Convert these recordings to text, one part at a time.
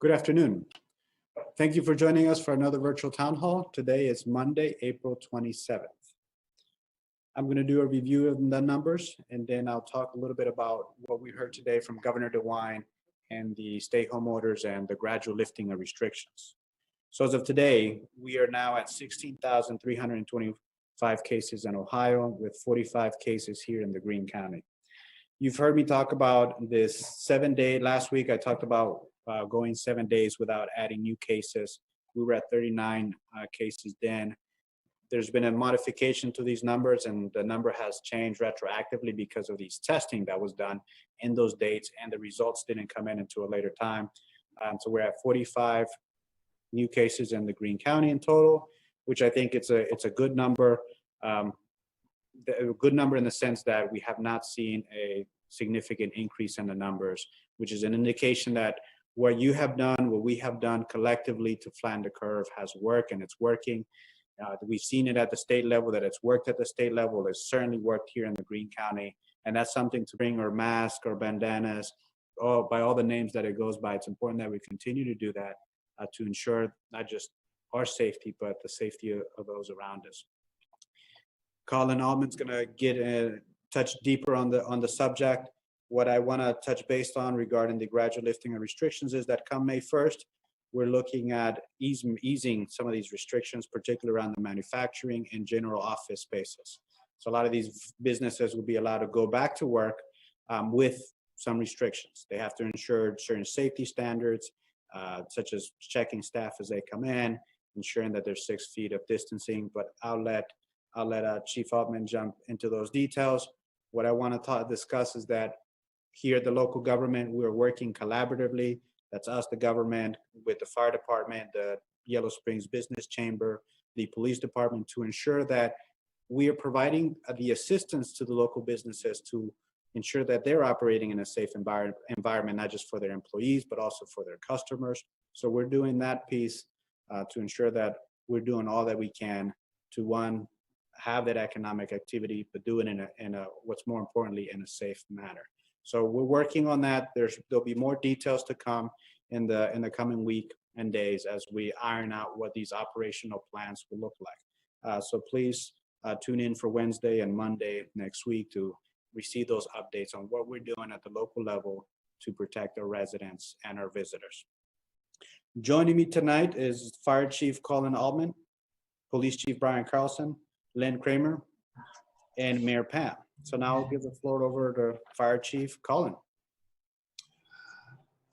Good afternoon. Thank you for joining us for another virtual town hall. Today is Monday, April 27th. I'm going to do a review of the numbers, and then I'll talk a little bit about what we heard today from Governor DeWine and the stay-home orders and the gradual lifting of restrictions. So as of today, we are now at 16,325 cases in Ohio with 45 cases here in the Greene County. You've heard me talk about this 7-day. Last week, I talked about going 7 days without adding new cases. We were at 39 cases then. There's been a modification to these numbers, and the number has changed retroactively because of these testing that was done in those dates, and the results didn't come in until a later time. So we're at 45 new cases in the Greene County in total, which I think it's a good number. A good number in the sense that we have not seen a significant increase in the numbers, which is an indication that what you have done, what we have done collectively to flatten the curve has worked, and it's working. We've seen it at the state level, that it's worked at the state level. It's certainly worked here in the Greene County, and that's something to bring our mask or bandanas, by all the names that it goes by. It's important that we continue to do that to ensure not just our safety, but the safety of those around us. Colin Altman's going to get touch deeper on the subject. What I want to touch base on regarding the gradual lifting of restrictions is that come May 1st, we're looking at easing some of these restrictions, particularly around the manufacturing and general office spaces. So a lot of these businesses will be allowed to go back to work with some restrictions. They have to ensure certain safety standards, such as checking staff as they come in, ensuring that there's 6 feet of distancing, but I'll let Chief Altman jump into those details. What I want to discuss is that here at the local government, we're working collaboratively. That's us, the government, with the fire department, the Yellow Springs Business Chamber, the police department, to ensure that we are providing the assistance to the local businesses to ensure that they're operating in a safe environment, not just for their employees, but also for their customers. So we're doing that piece to ensure that we're doing all that we can to, one, have that economic activity, but do it in a what's more importantly, in a safe manner. So we're working on that. There'll be more details to come in the coming week and days as we iron out what these operational plans will look like. So please tune in for Wednesday and Monday next week to receive those updates on what we're doing at the local level to protect our residents and our visitors. Joining me tonight is Fire Chief Colin Altman, Police Chief Brian Carlson, Lynn Kramer, and Mayor Pam. So now I'll give the floor over to Fire Chief Colin.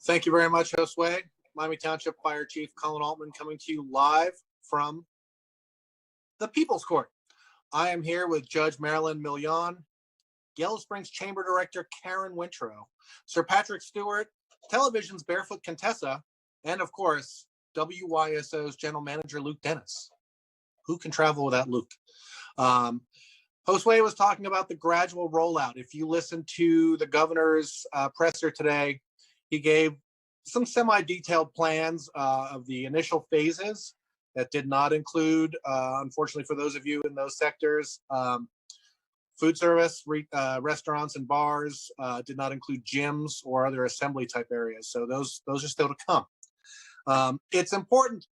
Thank you very much, Josue. Miami Township Fire Chief Colin Altman coming to you live from the People's Court. I am here with Judge Marilyn Millian, Yellow Springs Chamber Director Karen Wintrow, Sir Patrick Stewart, Television's Barefoot Contessa, and of course, WYSO's General Manager Luke Dennis. Who can travel without Luke? Josue was talking about the gradual rollout. If you listen to the governor's presser today, he gave some semi-detailed plans of the initial phases that did not include, unfortunately for those of you in those sectors, food service, restaurants and bars, did not include gyms or other assembly type areas. So those are still to come. It's important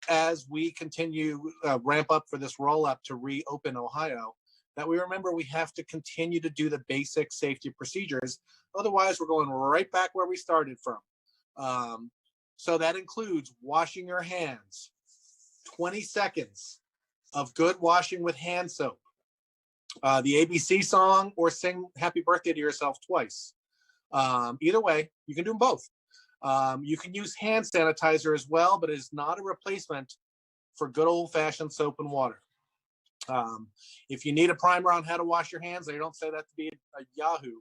as we continue ramp up for this rollout to reopen Ohio, that we remember we have to continue to do the basic safety procedures. Otherwise, we're going right back where we started from. So that includes washing your hands, 20 seconds of good washing with hand soap, the ABC song, or sing happy birthday to yourself twice. Either way, you can do them both. You can use hand sanitizer as well, but it is not a replacement for good old-fashioned soap and water. If you need a primer on how to wash your hands, I don't say that to be a Yahoo.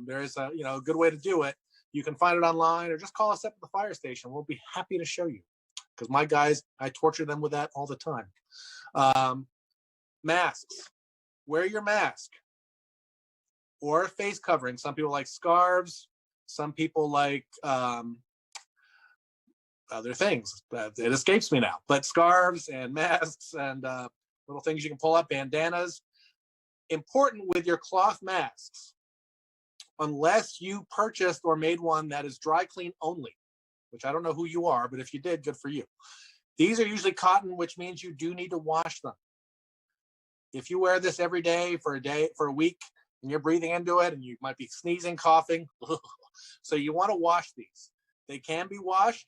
There is a good way to do it. You can find it online or just call us up at the fire station. We'll be happy to show you, because my guys, I torture them with that all the time. Masks. Wear your mask or a face covering. Some people like scarves. Some people like other things. It escapes me now. But scarves and masks and little things you can pull up, bandanas. Important with your cloth masks, unless you purchased or made one that is dry clean only. which I don't know who you are, but if you did, good for you. These are usually cotton, which means you do need to wash them. If you wear this every day, for a week, and you're breathing into it, and you might be sneezing, coughing, so you want to wash these. They can be washed.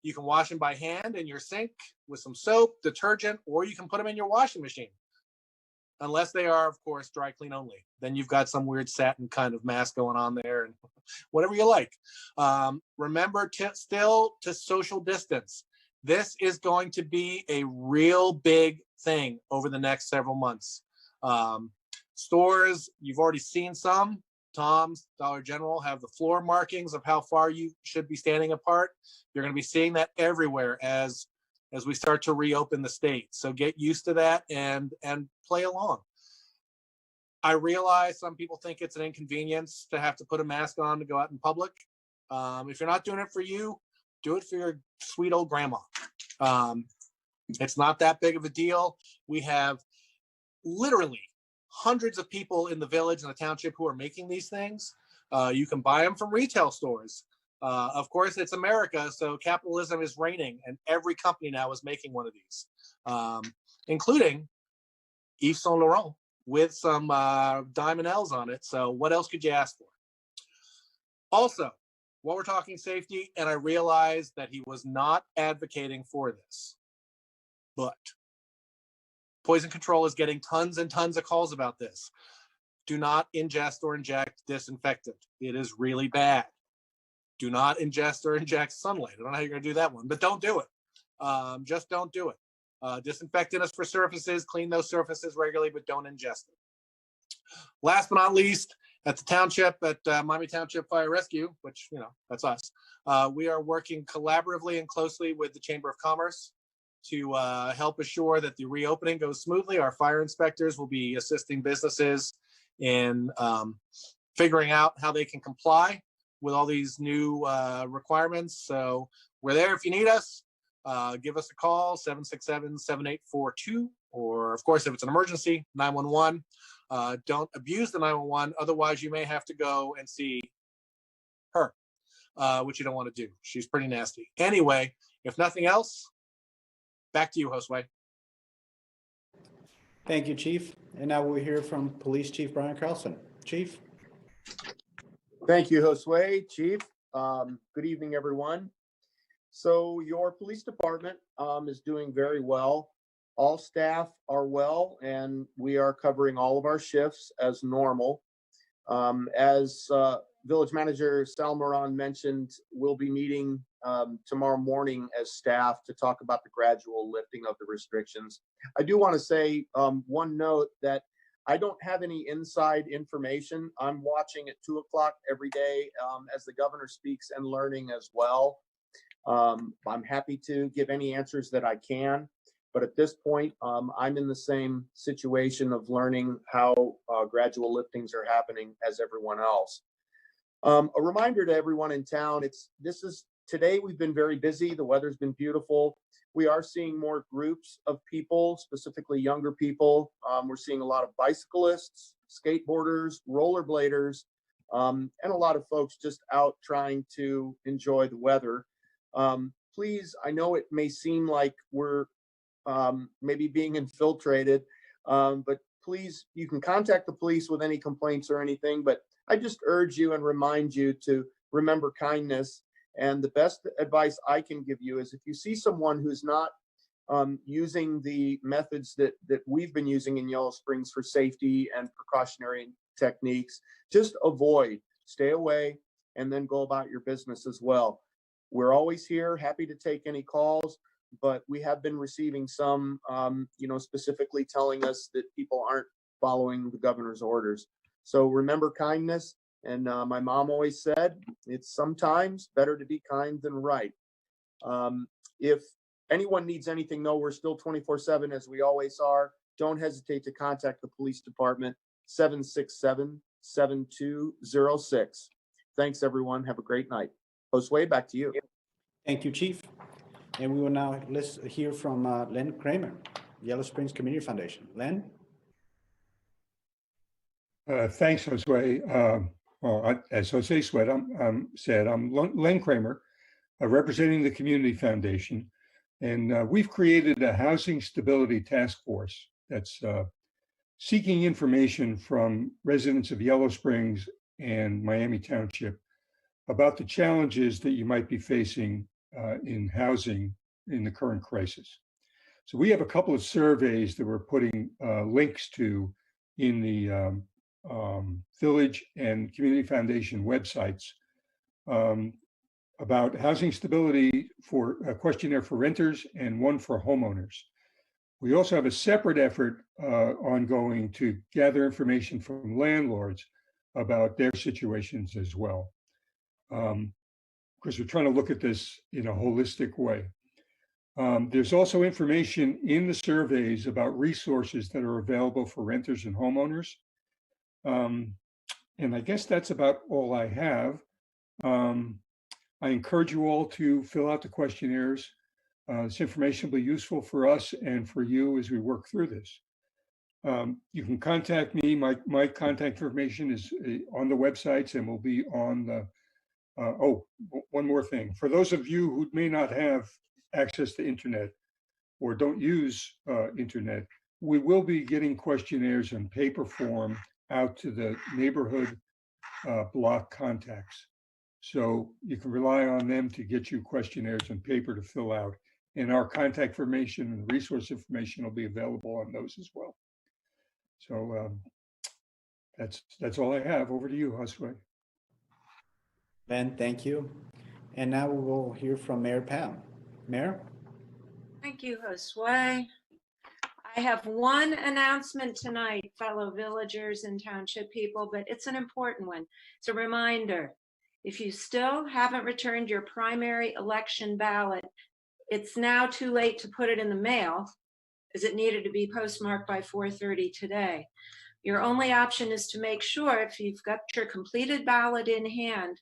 You can wash them by hand in your sink with some soap, detergent, or you can put them in your washing machine. Unless they are, of course, dry clean only. Then you've got some weird satin kind of mask going on there, and whatever you like. Remember still to social distance. This is going to be a real big thing over the next several months. Stores, you've already seen some. Tom's, Dollar General have the floor markings of how far you should be standing apart. You're going to be seeing that everywhere as we start to reopen the state. So get used to that and play along. I realize some people think it's an inconvenience to have to put a mask on to go out in public. If you're not doing it for you, do it for your sweet old grandma. It's not that big of a deal. We have literally hundreds of people in the village and the township who are making these things. You can buy them from retail stores. Of course, it's America, so capitalism is reigning, and every company now is making one of these, including Yves Saint Laurent with some diamond L's on it. So what else could you ask for? Also, while we're talking safety, and I realized that he was not advocating for this, but Poison Control is getting tons and tons of calls about this. Do not ingest or inject disinfectant. It is really bad. Do not ingest or inject sunlight. I don't know how you're going to do that one, but don't do it. Just don't do it. Disinfectant is for surfaces. Clean those surfaces regularly, but don't ingest it. Last but not least, at the township, at Miami Township Fire Rescue, which, you know, that's us, we are working collaboratively and closely with the Chamber of Commerce to help assure that the reopening goes smoothly. Our fire inspectors will be assisting businesses in figuring out how they can comply with all these new requirements. So we're there if you need us. Give us a call, 767-7842, or of course, if it's an emergency, 911. Don't abuse the 911, otherwise you may have to go and see her, which you don't want to do. She's pretty nasty. Anyway, if nothing else, back to you, Josue. Thank you, Chief. And now we'll hear from Police Chief Brian Carlson. Chief. Thank you, Josue. Chief. Good evening, everyone. So your police department is doing very well. All staff are well, and we are covering all of our shifts as normal. As Village Manager Sal Moran mentioned, we'll be meeting tomorrow morning as staff to talk about the gradual lifting of the restrictions. I do want to say one note that I don't have any inside information. I'm watching at 2 o'clock every day as the governor speaks and learning as well. I'm happy to give any answers that I can, but at this point, I'm in the same situation of learning how gradual liftings are happening as everyone else. A reminder to everyone in town, today we've been very busy. The weather's been beautiful. We are seeing more groups of people, specifically younger people. We're seeing a lot of bicyclists, skateboarders, rollerbladers, and a lot of folks just out trying to enjoy the weather. Please, I know it may seem like we're maybe being infiltrated, but please, you can contact the police with any complaints or anything, but I just urge you and remind you to remember kindness. And the best advice I can give you is if you see someone who's not using the methods that we've been using in Yellow Springs for safety and precautionary techniques, just avoid, stay away, and then go about your business as well. We're always here, happy to take any calls, but we have been receiving some, specifically telling us that people aren't following the governor's orders. So remember kindness. And my mom always said, it's sometimes better to be kind than right. If anyone needs anything, though, we're still 24/7 as we always are. Don't hesitate to contact the police department, 767-7206. Thanks, everyone. Have a great night. Josue, back to you. Thank you, Chief. And we will now hear from Len Kramer, Yellow Springs Community Foundation. Len? Thanks, Josue. Well, as Jose said, I'm Len Kramer, representing the Community Foundation. And we've created a housing stability task force that's seeking information from residents of Yellow Springs and Miami Township about the challenges that you might be facing in housing in the current crisis. So we have a couple of surveys that we're putting links to in the Village and Community Foundation websites about housing stability, for a questionnaire for renters and one for homeowners. We also have a separate effort ongoing to gather information from landlords about their situations as well. Because we're trying to look at this in a holistic way. There's also information in the surveys about resources that are available for renters and homeowners. And I guess that's about all I have. I encourage you all to fill out the questionnaires. This information will be useful for us and for you as we work through this. You can contact me. My contact information is on the websites and will be on the, one more thing. For those of you who may not have access to internet or don't use internet, we will be getting questionnaires in paper form out to the neighborhood block contacts. So you can rely on them to get you questionnaires and paper to fill out. And our contact information and resource information will be available on those as well. So that's all I have. Over to you, Josue. Ben, thank you. And now we will hear from Mayor Pam. Mayor? Thank you, Josue. I have one announcement tonight, fellow villagers and township people, but it's an important one. It's a reminder. If you still haven't returned your primary election ballot, it's now too late to put it in the mail, as it needed to be postmarked by 4:30 today. Your only option is to make sure, if you've got your completed ballot in hand,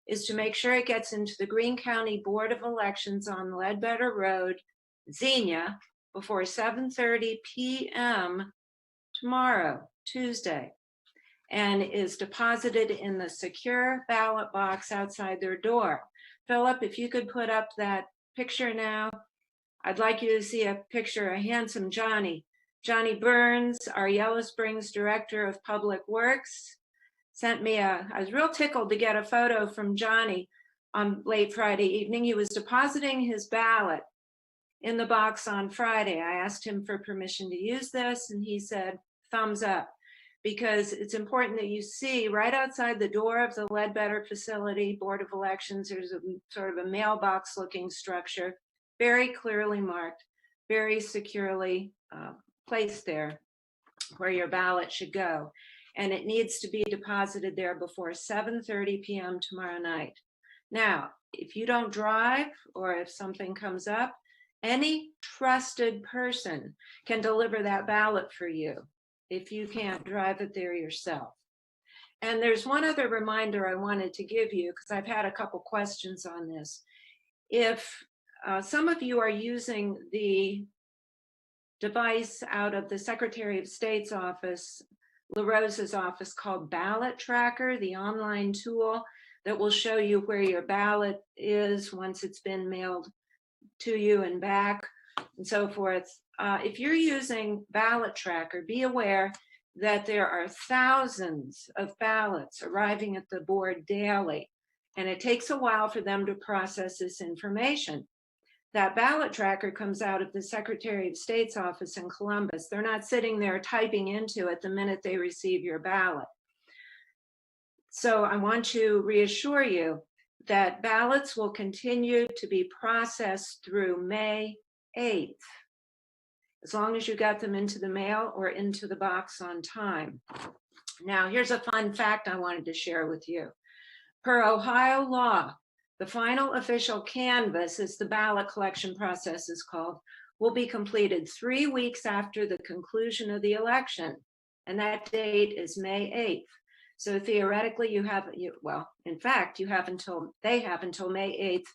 is to make sure it gets into the Greene County Board of Elections on Ledbetter Road, Xenia, before 7:30 p.m. tomorrow, Tuesday, and is deposited in the secure ballot box outside their door. Philip, if you could put up that picture now. I'd like you to see a picture of handsome Johnny. Johnny Burns, our Yellow Springs Director of Public Works, sent me I was real tickled to get a photo from Johnny on late Friday evening. He was depositing his ballot in the box on Friday. I asked him for permission to use this, and he said, thumbs up, because it's important that you see right outside the door of the Ledbetter facility, Board of Elections, there's a sort of a mailbox looking structure, very clearly marked, very securely placed there where your ballot should go. And it needs to be deposited there before 7:30 p.m. tomorrow night. Now, if you don't drive or if something comes up, any trusted person can deliver that ballot for you if you can't drive it there yourself. And there's one other reminder I wanted to give you, because I've had a couple questions on this. If some of you are using the device out of the Secretary of State's office, LaRosa's office, called Ballot Tracker, the online tool that will show you where your ballot is once it's been mailed to you and back and so forth. If you're using Ballot Tracker, be aware that there are thousands of ballots arriving at the board daily, and it takes a while for them to process this information. That Ballot Tracker comes out of the Secretary of State's office in Columbus. They're not sitting there typing into it the minute they receive your ballot. So I want to reassure you that ballots will continue to be processed through May 8th, as long as you got them into the mail or into the box on time. Now, here's a fun fact I wanted to share with you. Per Ohio law, the final official canvass, as the ballot collection process is called, will be completed 3 weeks after the conclusion of the election, and that date is May 8th. So theoretically, in fact, they have until May 8th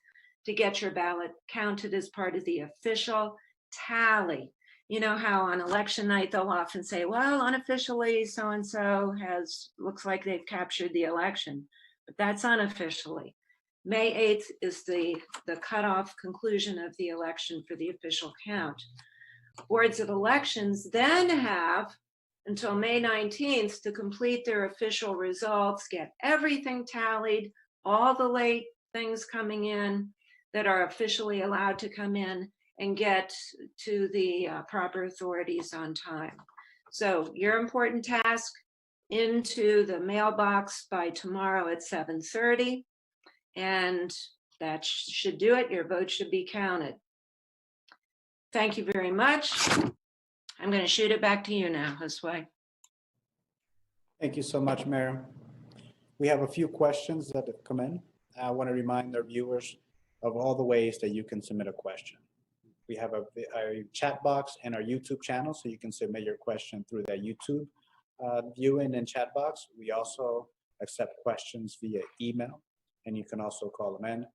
to get your ballot counted as part of the official tally. You know how on election night, they'll often say, well, unofficially, so-and-so looks like they've captured the election, but that's unofficially. May 8th is the cutoff conclusion of the election for the official count. Boards of elections then have until May 19th to complete their official results, get everything tallied, all the late things coming in that are officially allowed to come in, and get to the proper authorities on time. So your important task into the mailbox by tomorrow at 7:30, and that should do it. Your vote should be counted. Thank you very much. I'm going to shoot it back to you now, Josue. Thank you so much, Mayor. We have a few questions that have come in. I want to remind our viewers of all the ways that you can submit a question. We have a chat box and our YouTube channel, so you can submit your question through that YouTube viewing and chat box. We also accept questions via email, and you can also call them in.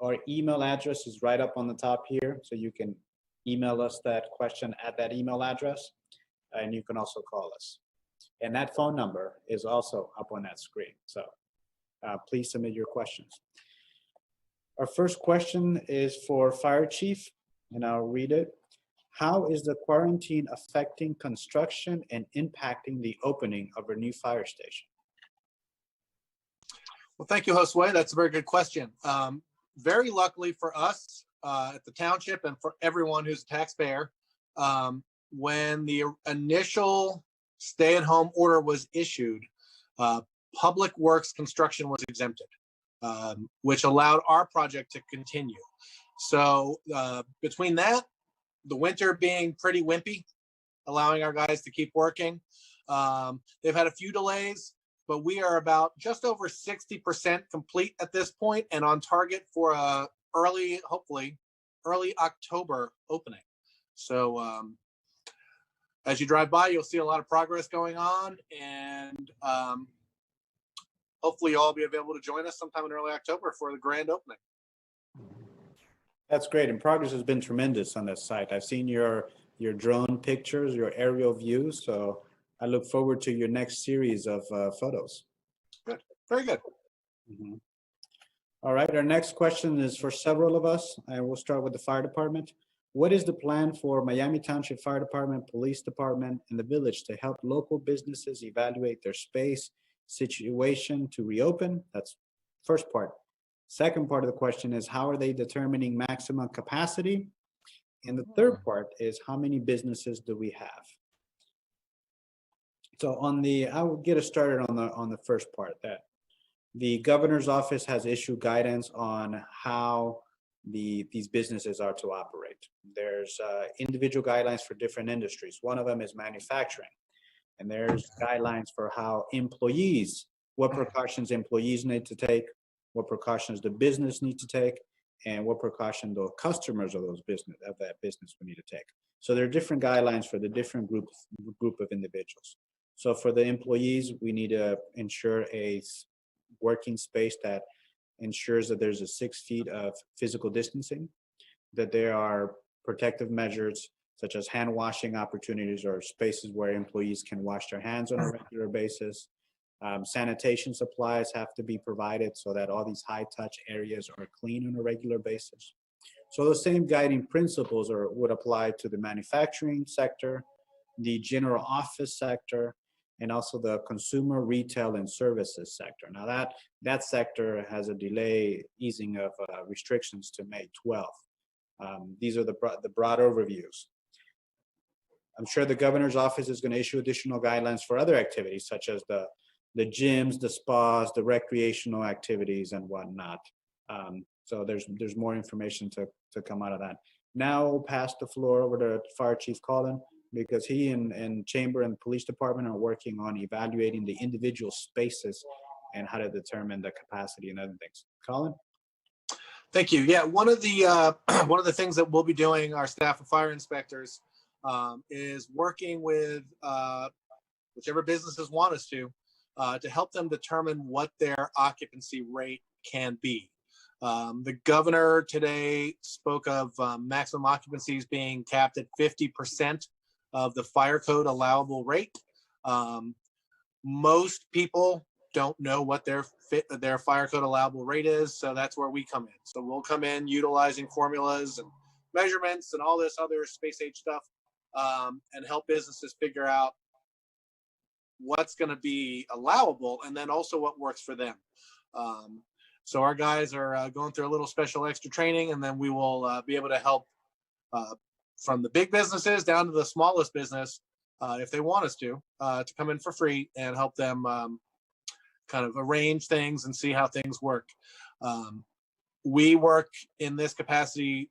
Our email address is right up on the top here, so you can email us that question at that email address, and you can also call us. And that phone number is also up on that screen, so please submit your questions. Our first question is for Fire Chief, and I'll read it. How is the quarantine affecting construction and impacting the opening of our new fire station? Well, thank you, Josue. That's a very good question. Very luckily for us at the township and for everyone who's a taxpayer, when the initial stay-at-home order was issued, public works construction was exempted, which allowed our project to continue. So between that, the winter being pretty wimpy, allowing our guys to keep working, they've had a few delays, but we are about just over 60% complete at this point and on target for a hopefully early October opening. So as you drive by, you'll see a lot of progress going on, and hopefully you'll all be available to join us sometime in early October for the grand opening. That's great, and progress has been tremendous on this site. I've seen your drone pictures, your aerial views, so I look forward to your next series of photos. Good, very good. Mm-hmm. All right, our next question is for several of us, and we'll start with the fire department. What is the plan for Miami Township Fire Department, Police Department, and the village to help local businesses evaluate their space situation to reopen? That's first part. Second part of the question is, how are they determining maximum capacity? And the third part is, how many businesses do we have? So I will get us started on the first part, that the governor's office has issued guidance on how these businesses are to operate. There's individual guidelines for different industries. One of them is manufacturing. And there's guidelines for how employees, what precautions employees need to take, what precautions the business need to take, and what precaution the customers of that business will need to take. So there are different guidelines for the different group of individuals. So for the employees, we need to ensure a working space that ensures that there's a 6 feet of physical distancing, that there are protective measures such as hand washing opportunities or spaces where employees can wash their hands on a regular basis. Sanitation supplies have to be provided so that all these high touch areas are clean on a regular basis. So the same guiding principles would apply to the manufacturing sector, the general office sector, and also the consumer, retail, and services sector. Now that sector has a delay easing of restrictions to May 12th. These are the broad overviews. I'm sure the governor's office is going to issue additional guidelines for other activities, such as the gyms, the spas, the recreational activities, and whatnot. So there's more information to come out of that. Now I'll pass the floor over to Fire Chief Colin, because he and Chamber and Police Department are working on evaluating the individual spaces and how to determine the capacity and other things. Colin? Thank you. Yeah, one of the things that we'll be doing, our staff of fire inspectors, is working with whichever businesses want us to help them determine what their occupancy rate can be. The governor today spoke of maximum occupancies being capped at 50% of the fire code allowable rate. Most people don't know what their fire code allowable rate is. So that's where we come in. So we'll come in utilizing formulas and measurements and all this other space age stuff, and help businesses figure out what's going to be allowable and then also what works for them. So our guys are going through a little special extra training, and then we will be able to help from the big businesses down to the smallest business, if they want us to come in for free and help them kind of arrange things and see how things work. We work in this capacity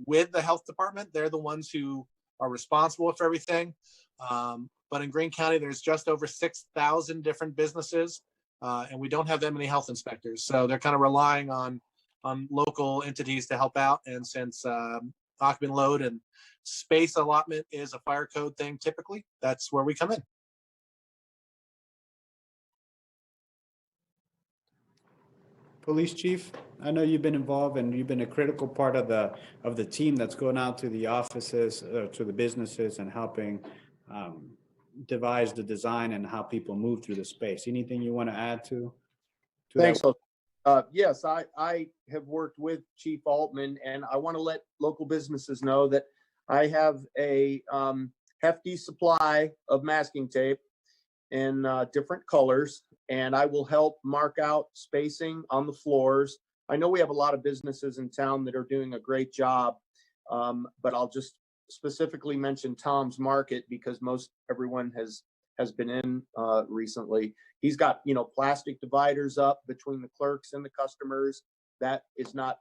with the health department. They're the ones who are responsible for everything. But in Greene County, there's just over 6,000 different businesses, and we don't have that many health inspectors. So they're kind of relying on local entities to help out. And since occupant load and space allotment is a fire code thing, typically, that's where we come in. Police chief, I know you've been involved and you've been a critical part of the team that's going out to the offices, to the businesses, and helping devise the design and how people move through the space. Anything you want to add to Thanks. that? Yes, I have worked with Chief Altman, and I want to let local businesses know that I have a hefty supply of masking tape in different colors, and I will help mark out spacing on the floors. I know we have a lot of businesses in town that are doing a great job, but I'll just specifically mention Tom's Market because most everyone has been in recently. He's got, plastic dividers up between the clerks and the customers. That is not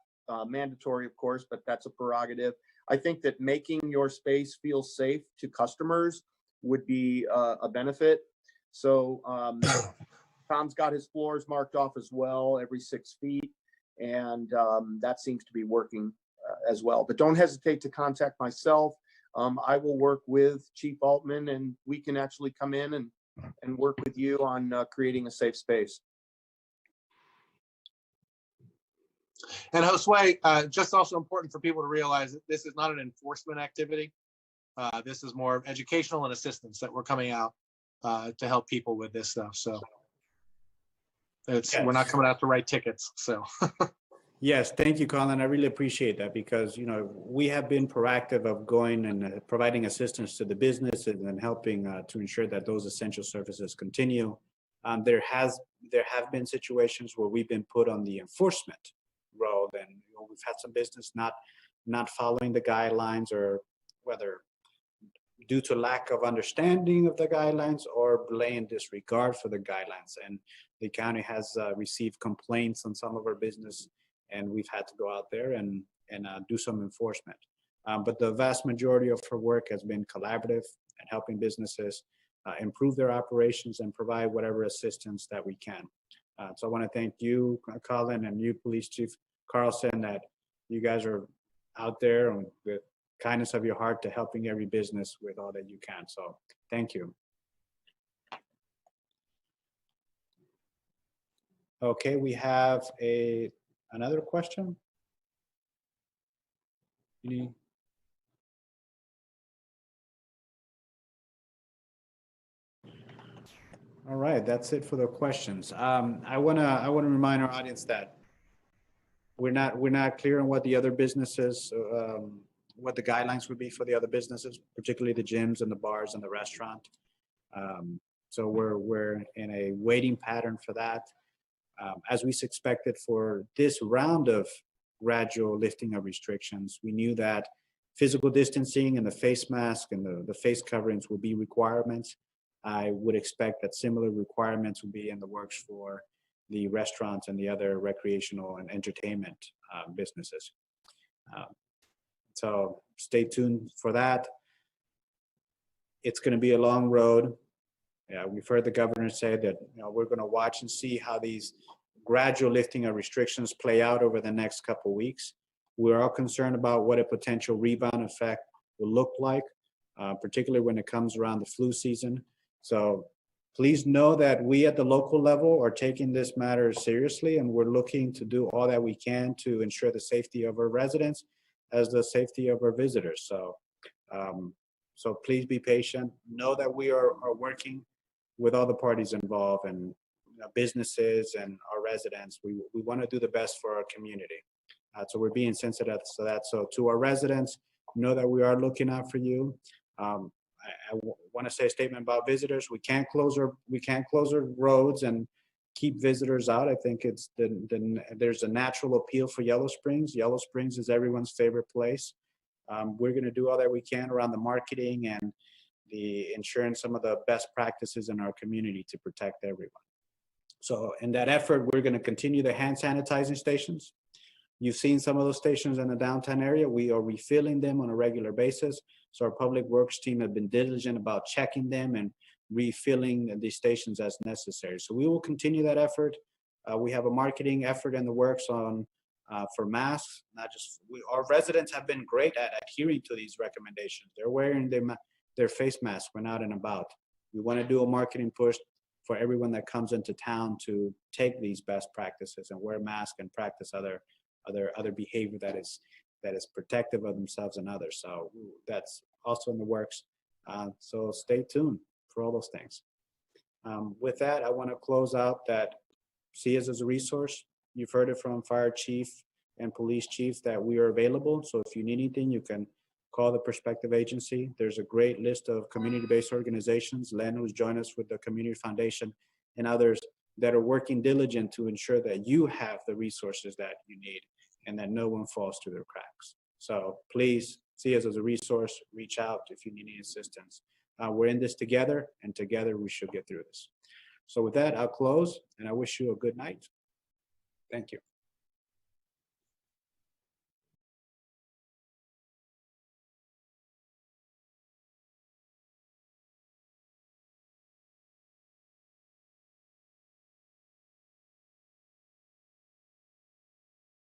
mandatory, of course, but that's a prerogative. I think that making your space feel safe to customers would be a benefit. So Tom's got his floors marked off as well, every 6 feet, and that seems to be working as well. But don't hesitate to contact myself. I will work with Chief Altman, and we can actually come in and work with you on creating a safe space. And Josue, just also important for people to realize that this is not an enforcement activity. This is more of educational and assistance that we're coming out to help people with this stuff. So we're not coming out to write tickets. So Yes, thank you, Colin. I really appreciate that because, we have been proactive of going and providing assistance to the businesses and helping to ensure that those essential services continue. There have been situations where we've been put on the enforcement road, and we've had some business not following the guidelines, or whether due to lack of understanding of the guidelines or blatant disregard for the guidelines. And the county has received complaints on some of our business, and we've had to go out there and do some enforcement. But the vast majority of her work has been collaborative and helping businesses improve their operations and provide whatever assistance that we can. So I want to thank you, Colin, and you, Police Chief Carlson, that you guys are out there with kindness of your heart to helping every business with all that you can. So thank you. Okay, we have another question. All right, that's it for the questions. I wanna remind our audience that we're not clear on what the other businesses, what the guidelines would be for the other businesses, particularly the gyms and the bars and the restaurant. So we're in a waiting pattern for that. As we expected for this round of gradual lifting of restrictions, we knew that physical distancing and the face mask and the face coverings will be requirements. I would expect that similar requirements will be in the works for the restaurants and the other recreational and entertainment businesses. So stay tuned for that. It's going to be a long road. Yeah, we've heard the governor say that we're going to watch and see how these gradual lifting of restrictions play out over the next couple of weeks. We're all concerned about what a potential rebound effect will look like, particularly when it comes around the flu season. So please know that we at the local level are taking this matter seriously, and we're looking to do all that we can to ensure the safety of our residents as the safety of our visitors. So, so please be patient. Know that we are working with all the parties involved, and businesses and our residents. We want to do the best for our community. So we're being sensitive to that. So to our residents, know that we are looking out for you. I want to say a statement about visitors. We can't close our roads and keep visitors out. I think it's there's a natural appeal for Yellow Springs. Yellow Springs is everyone's favorite place. We're going to do all that we can around the marketing and the ensuring some of the best practices in our community to protect everyone. So in that effort, we're going to continue the hand sanitizing stations. You've seen some of those stations in the downtown area. We are refilling them on a regular basis. So our public works team have been diligent about checking them and refilling these stations as necessary. So we will continue that effort. We have a marketing effort in the works on for masks. Not just our residents have been great at adhering to these recommendations. They're wearing their face masks when out and about. We want to do a marketing push for everyone that comes into town to take these best practices and wear masks and practice other behavior that is protective of themselves and others. So that's also in the works. So stay tuned for all those things. With that, I want to close out that see us as a resource. You've heard it from fire chief and police chief that we are available. So if you need anything, you can call the prospective agency. There's a great list of community-based organizations. Len, who's joined us with the Community Foundation, and others that are working diligent to ensure that you have the resources that you need and that no one falls through their cracks. So please see us as a resource. Reach out if you need any assistance. We're in this together, and together we should get through this. So with that, I'll close, and I wish you a good night. Thank you.